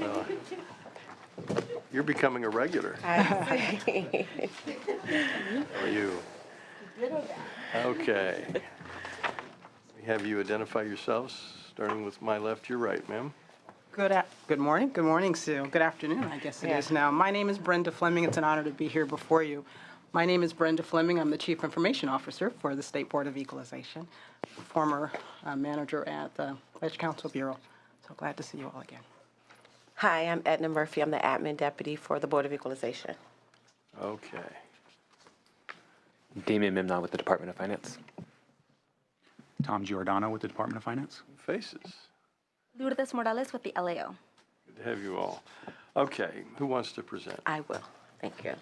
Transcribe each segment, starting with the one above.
Well, you're becoming a regular. I see. How are you? Okay. We have you identify yourselves, starting with my left, your right, ma'am. Good morning, Sue. Good afternoon, I guess it is now. My name is Brenda Fleming. It's an honor to be here before you. My name is Brenda Fleming. I'm the Chief Information Officer for the State Board of Equalization, former manager at the Edge Council Bureau. So glad to see you all again. Hi, I'm Edna Murphy. I'm the admin deputy for the Board of Equalization. Okay. Damian Mimnon with the Department of Finance. Tom Giordano with the Department of Finance. Faces. Lourdes Morales with the LAO. Good to have you all. Okay, who wants to present? I will. Thank you.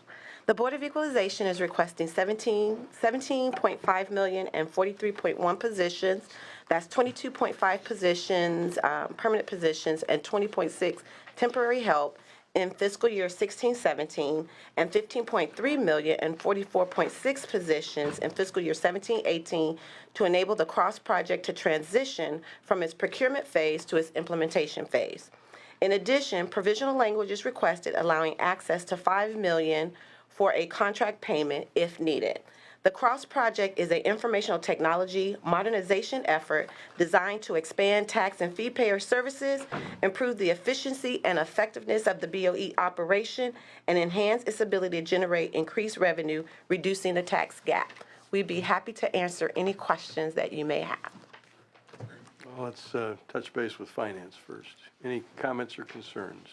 The Board of Equalization is requesting $17.5 million and 43.1 positions. That's 22.5 positions, permanent positions, and 20.6 temporary help in fiscal year 16-17, and $15.3 million and 44.6 positions in fiscal year 17-18 to enable the CROSS project to transition from its procurement phase to its implementation phase. In addition, provisional language is requested allowing access to $5 million for a contract payment if needed. The CROSS project is an informational technology modernization effort designed to expand tax and fee payer services, improve the efficiency and effectiveness of the BOE operation, and enhance its ability to generate increased revenue, reducing the tax gap. We'd be happy to answer any questions that you may have. Well, let's touch base with finance first. Any comments or concerns?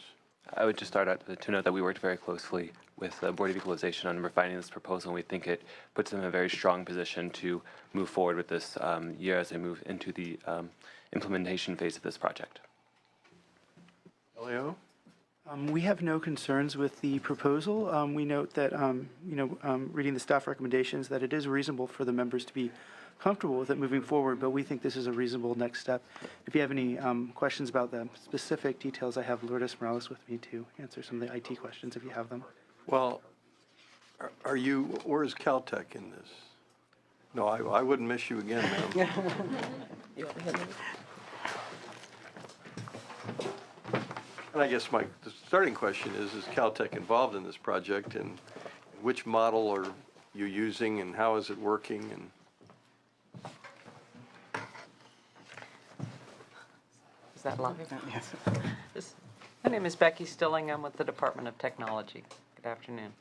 I would just start out to note that we worked very closely with the Board of Equalization on refining this proposal, and we think it puts them in a very strong position to move forward with this year as they move into the implementation phase of this project. Leo? We have no concerns with the proposal. We note that, reading the staff recommendations, that it is reasonable for the members to be comfortable with it moving forward, but we think this is a reasonable next step. If you have any questions about the specific details, I have Lourdes Morales with me to answer some of the IT questions if you have them. Well, are you, where is Caltech in this? No, I wouldn't miss you again, ma'am. And I guess the starting question is Caltech involved in this project, and which model are you using, and how is it working? And Is that live? Yes. My name is Becky Stilling. I'm with the Department of Technology. Good afternoon.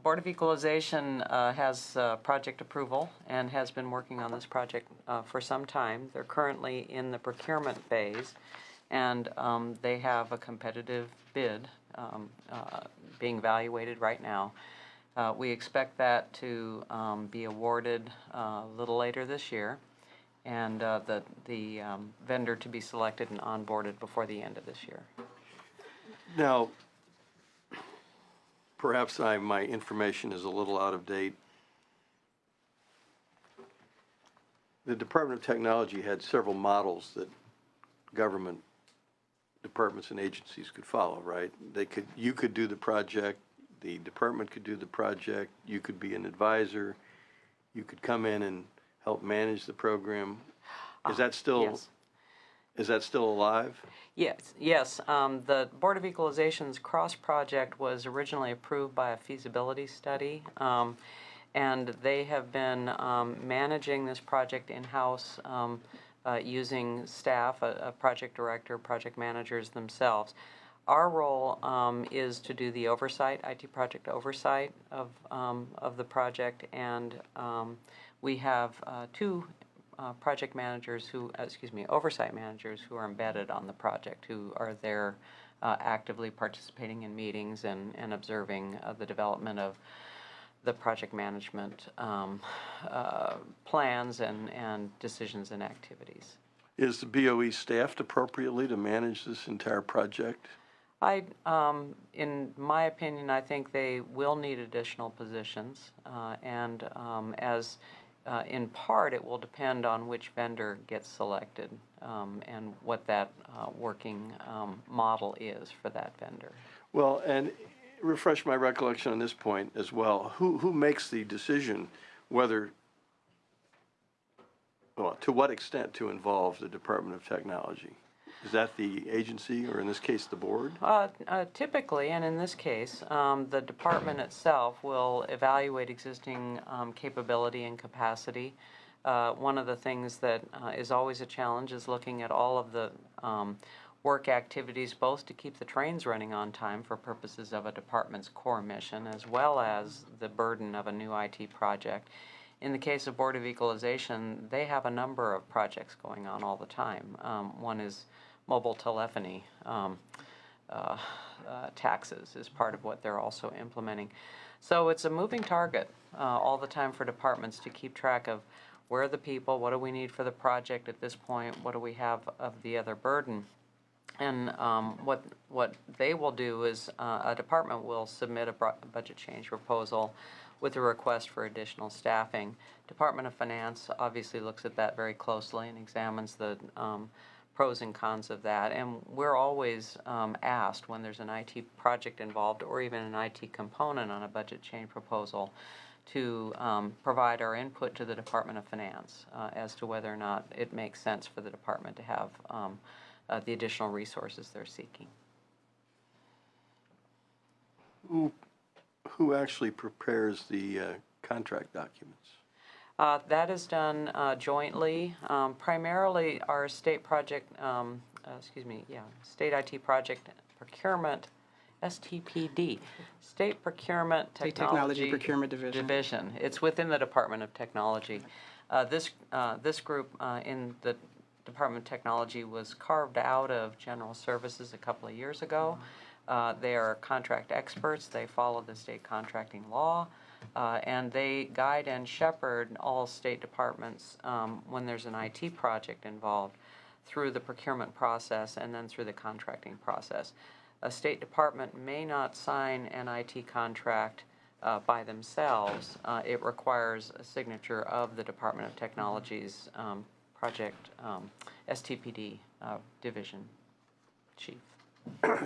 Board of Equalization has project approval and has been working on this project for some time. They're currently in the procurement phase, and they have a competitive bid being evaluated right now. We expect that to be awarded a little later this year, and the vendor to be selected and onboarded before the end of this year. now, perhaps my information is a little out of date. The Department of Technology had several models that government departments and agencies could follow, right? You could do the project, the department could do the project, you could be an advisor, you could come in and help manage the program. Is that still Yes. Is that still alive? Yes. The Board of Equalization's CROSS project was originally approved by a feasibility study, and they have been managing this project in-house using staff, a project director, project managers themselves. Our role is to do the oversight, IT project oversight of the project, and we have two project managers oversight managers who are embedded on the project, who are there actively participating in meetings and observing the development of the project management plans and decisions and activities. Is the BOE staffed appropriately to manage this entire project? In my opinion, I think they will need additional positions, and as in part, it will depend on which vendor gets selected and what that working model is for that vendor. Well, and refresh my recollection on this point as well. Who makes the decision whether, well, to what extent to involve the Department of Technology? Is that the agency, or in this case, the board? Typically, and in this case, the department itself will evaluate existing capability and capacity. One of the things that is always a challenge is looking at all of the work activities, both to keep the trains running on time for purposes of a department's core mission, as well as the burden of a new IT project. In the case of Board of Equalization, they have a number of projects going on all the time. One is mobile telephony taxes is part of what they're also implementing. So it's a moving target all the time for departments to keep track of where are the people, what do we need for the project at this point, what do we have of the other burden. And what they will do is a department will submit a budget change proposal with a request for additional staffing. Department of Finance obviously looks at that very closely and examines the pros and cons of that. And we're always asked when there's an IT project involved or even an IT component on a budget change proposal to provide our input to the Department of Finance as to whether or not it makes sense for the department to have the additional resources they're seeking. Who actually prepares the contract documents? That is done jointly. Primarily, our state project, state IT project procurement, STPD, State Procurement State Technology Procurement Division. It's within the Department of Technology. This group in the Department of Technology was carved out of General Services a couple of years ago. They are contract experts. They follow the state contracting law, and they guide and shepherd all state departments when there's an IT project involved through the procurement process and then through the contracting process. A state department may not sign an IT contract by themselves. It requires a signature of the Department of Technology's project STPD division chief.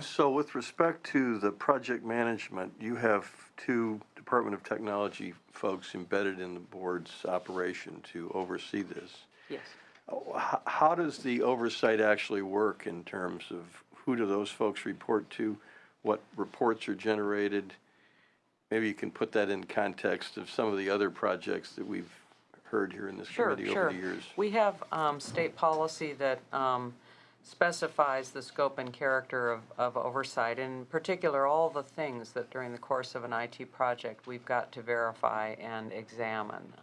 So with respect to the project management, you have two Department of Technology folks embedded in the board's operation to oversee this. Yes. How does the oversight actually work in terms of who do those folks report to, what reports are generated? Maybe you can put that in context of some of the other projects that we've heard here in this committee over the years. We have state policy that specifies the scope and character of oversight, in particular all the things that during the course of an IT project we've got to verify and examine.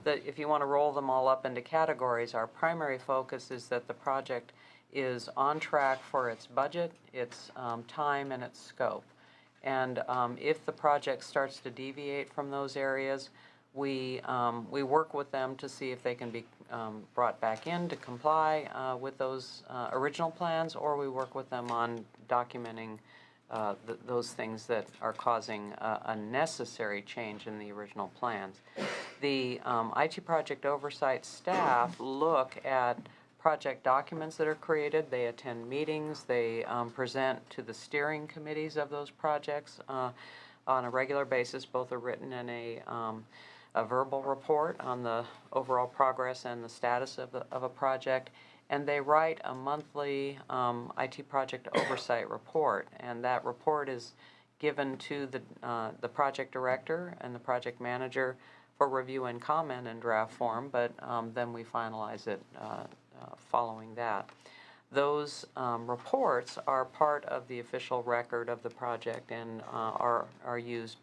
That if you want to roll them all up into categories, our primary focus is that the project is on track for its budget, its time, and its scope. And if the project starts to deviate from those areas, we work with them to see if they can be brought back in to comply with those original plans, or we work with them on documenting those things that are causing a necessary change in the original plans. The IT project oversight staff look at project documents that are created. They attend meetings. They present to the steering committees of those projects on a regular basis, both a written and a verbal report on the overall progress and the status of a project, and they write a monthly IT project oversight report, and that report is given to the project director and the project manager for review and comment in draft form, but then we finalize it following that. Those reports are part of the official record of the project and are used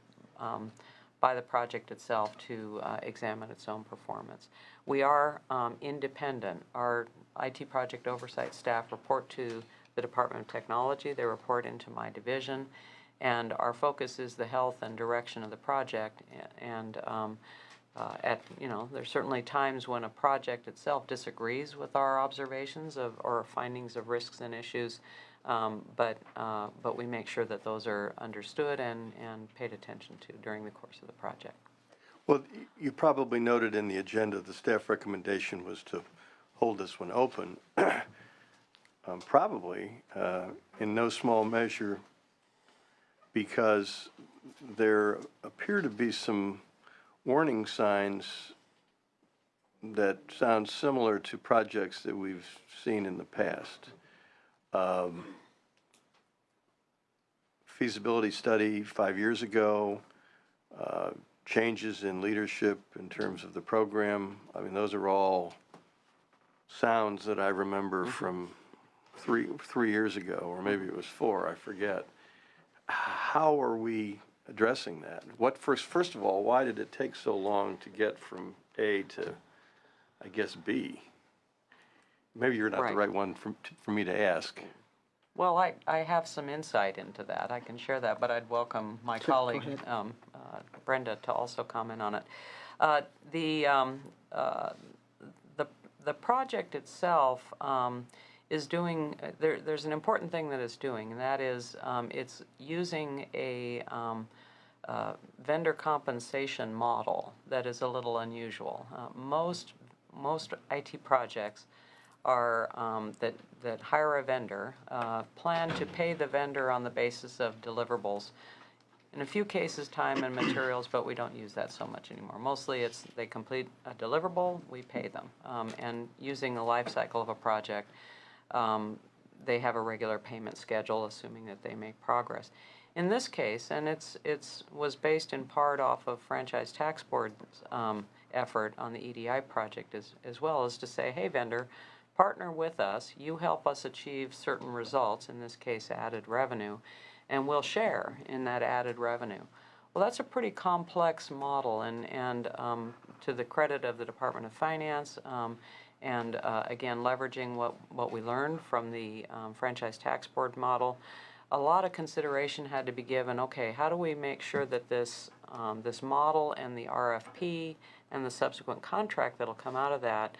by the project itself to examine its own performance. We are independent. Our IT project oversight staff report to the Department of Technology. They report into my division, and our focus is the health and direction of the project. And there's certainly times when a project itself disagrees with our observations or findings of risks and issues. But we make sure that those are understood and paid attention to during the course of the project. Well, you probably noted in the agenda the staff recommendation was to hold this one open, probably in no small measure because there appear to be some warning signs that sound similar to projects that we've seen in the past. feasibility study 5 years ago, changes in leadership in terms of the program. I mean, those are all sounds that I remember from three years ago, or maybe it was 4, I forget. How are we addressing that? First of all, why did it take so long to get from A to, I guess, B? Maybe you're not the right one for me to ask. Well, I have some insight into that. I can share that, but I'd welcome my colleague, Brenda, to also comment on it. The project itself is doing, there's an important thing that it's doing, and that is it's using a vendor compensation model that is a little unusual. Most IT projects are that hire a vendor, plan to pay the vendor on the basis of deliverables. In a few cases, time and materials, but we don't use that so much anymore. Mostly it's they complete a deliverable, we pay them. And using the life cycle of a project, they have a regular payment schedule, assuming that they make progress. In this case, and it's was based in part off of Franchise Tax Board's effort on the EDI project as well, as to say, hey, vendor, partner with us, you help us achieve certain results, in this case added revenue, and we'll share in that added revenue. Well, that's a pretty complex model, and to the credit of the Department of Finance, and again, leveraging what we learned from the Franchise Tax Board model, a lot of consideration had to be given. Okay, how do we make sure that this model and the RFP and the subsequent contract that'll come out of that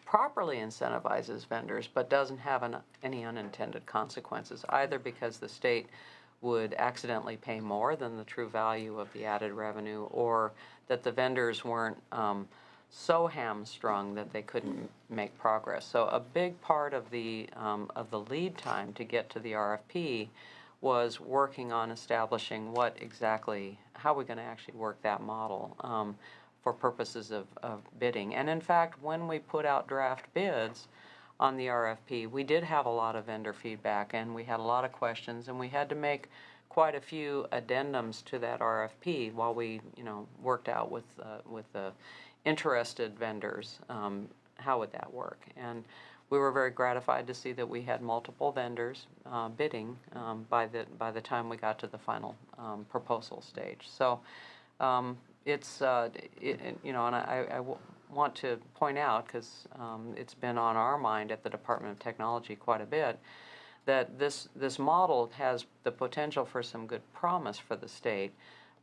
properly incentivizes vendors, but doesn't have any unintended consequences, either because the state would accidentally pay more than the true value of the added revenue, or that the vendors weren't so hamstrung that they couldn't make progress. So a big part of the lead time to get to the RFP was working on establishing how we're going to actually work that model for purposes of bidding. And in fact, when we put out draft bids on the RFP, we did have a lot of vendor feedback, and we had a lot of questions, and we had to make quite a few addendums to that RFP while we, worked out with the interested vendors, how would that work? And we were very gratified to see that we had multiple vendors bidding by the time we got to the final proposal stage. So it's and I want to point out, because it's been on our mind at the Department of Technology quite a bit, that this model has the potential for some good promise for the state,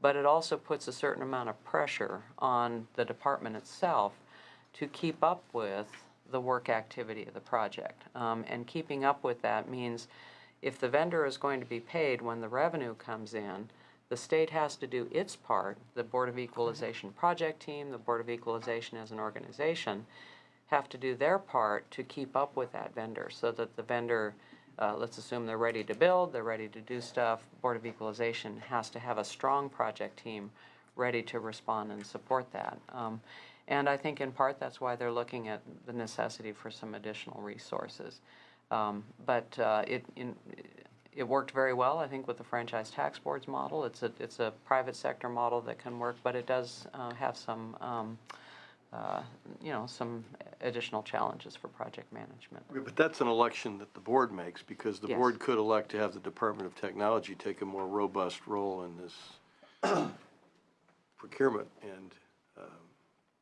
but it also puts a certain amount of pressure on the department itself to keep up with the work activity of the project. And keeping up with that means if the vendor is going to be paid when the revenue comes in, the state has to do its part. The Board of Equalization project team, the Board of Equalization as an organization, have to do their part to keep up with that vendor, so that the vendor, let's assume they're ready to build, they're ready to do stuff, Board of Equalization has to have a strong project team ready to respond and support that. And I think in part that's why they're looking at the necessity for some additional resources. But it worked very well, I think, with the Franchise Tax Board's model. It's a private sector model that can work, but it does have some some additional challenges for project management. But that's an election that the board makes, because the Yes. board could elect to have the Department of Technology take a more robust role in this procurement and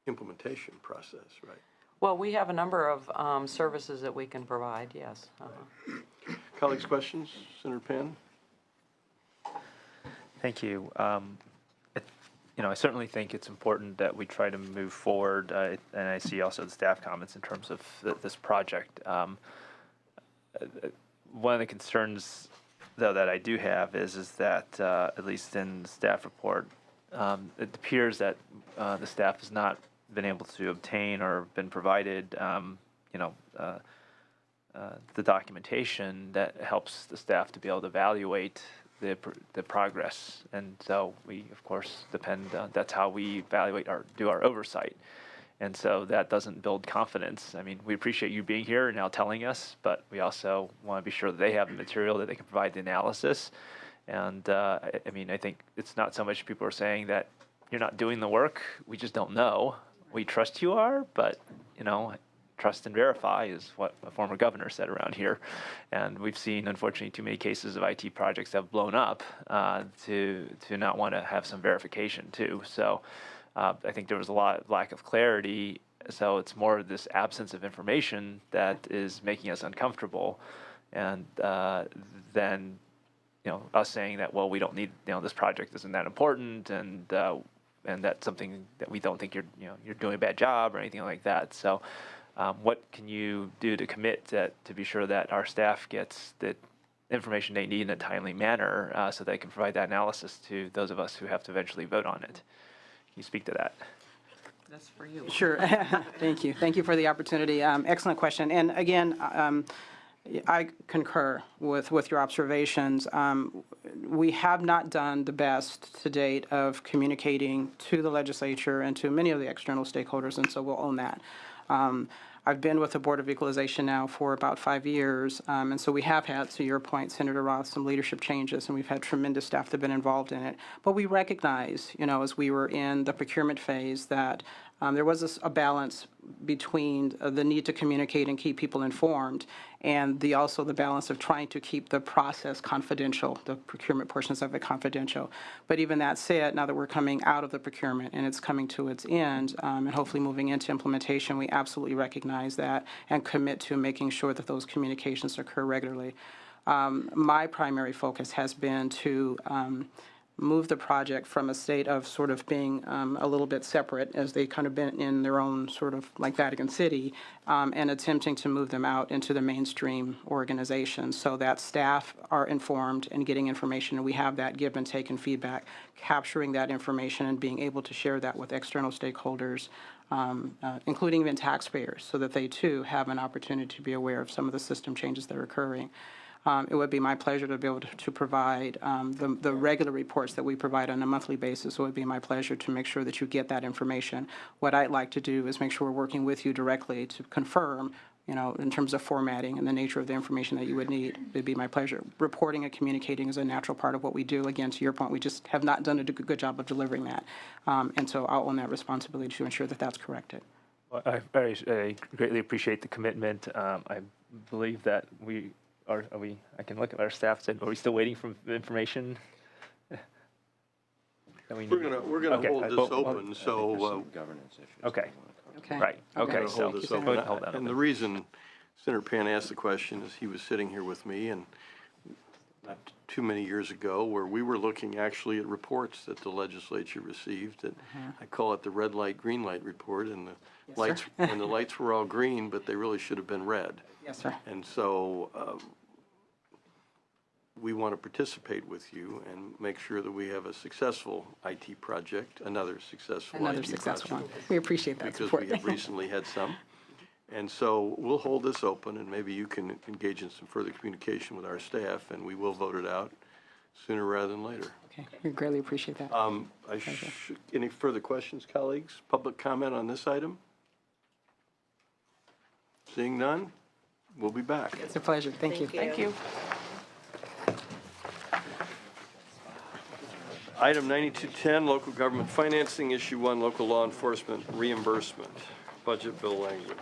implementation process, right? Well, we have a number of services that we can provide, yes. Colleagues, questions? Senator Pan? Thank you. I certainly think it's important that we try to move forward, and I see also the staff comments in terms of this project. One of the concerns, though, that I do have is that, at least in the staff report, it appears that the staff has not been able to obtain or been provided, the documentation that helps the staff to be able to evaluate the progress. And so we, of course, that's how we evaluate do our oversight. And so that doesn't build confidence. I mean, we appreciate you being here and now telling us, but we also want to be sure that they have the material, that they can provide the analysis. And I mean, I think it's not so much people are saying that you're not doing the work, we just don't know. We trust you are, but, you know, trust and verify is what a former governor said around here. And we've seen, unfortunately, too many cases of IT projects that have blown up to not want to have some verification, too. So I think there was a lot of lack of clarity. So it's more this absence of information that is making us uncomfortable. And then, you know, us saying that, well, we don't need, you know, this project isn't that important, and that's something that we don't think you're doing a bad job or anything like that. So what can you do to commit to be sure that our staff gets the information they need in a timely manner so they can provide that analysis to those of us who have to eventually vote on it? Can you speak to that? That's for you. Sure. Thank you. Thank you for the opportunity. Excellent question. And again, I concur with your observations. We have not done the best to date of communicating to the legislature and to many of the external stakeholders, and so we'll own that. I've been with the Board of Equalization now for about 5 years, and so we have had, to your point, Senator Roth, some leadership changes, and we've had tremendous staff that have been involved in it. But we recognize, you know, as we were in the procurement phase, that there was a balance between the need to communicate and keep people informed, and also the balance of trying to keep the process confidential, the procurement portions of it confidential. But even that said, now that we're coming out of the procurement and it's coming to its end, and hopefully moving into implementation, we absolutely recognize that and commit to making sure that those communications occur regularly. My primary focus has been to move the project from a state of sort of being a little bit separate, as they kind of been in their own sort of like Vatican City, and attempting to move them out into the mainstream organization so that staff are informed and getting information, and we have that give and take and feedback, capturing that information and being able to share that with external stakeholders, including even taxpayers, so that they too have an opportunity to be aware of some of the system changes that are occurring. It would be my pleasure to be able to provide the regular reports that we provide on a monthly basis. It would be my pleasure to make sure that you get that information. What I'd like to do is make sure we're working with you directly to confirm, you know, in terms of formatting and the nature of the information that you would need. It'd be my pleasure. Reporting and communicating is a natural part of what we do. Again, to your point, we just have not done a good job of delivering that. And so I'll own that responsibility to ensure that that's corrected. Well, I greatly appreciate the commitment. I believe that we are we? I can look at our staff. Said, are we still waiting for the information? That we need? We're gonna Okay, hold this open. So Governance issues. okay, Okay. right. Okay, we're gonna so hold this go open. ahead and hold that And the open. reason Senator Pan asked the question is he was sitting here with me, and not too many years ago, where we were looking actually at reports that the legislature received. And I call it the red light, green light report, and the lights and the lights were all green, but they really should have been red. Yes, sir. And so we want to participate with you and make sure that we have a successful IT project, another successful Another IT successful one. project, We appreciate that because support. we have recently had some. And so we'll hold this open, and maybe you can engage in some further communication with our staff, and we will vote it out sooner rather than later. Okay, we greatly appreciate that. Any further questions, colleagues? Public comment on this item? Seeing none, we'll be back. It's a pleasure. Thank you. Thank you. Item 9210, local government financing, issue 1, local law enforcement reimbursement, budget bill language.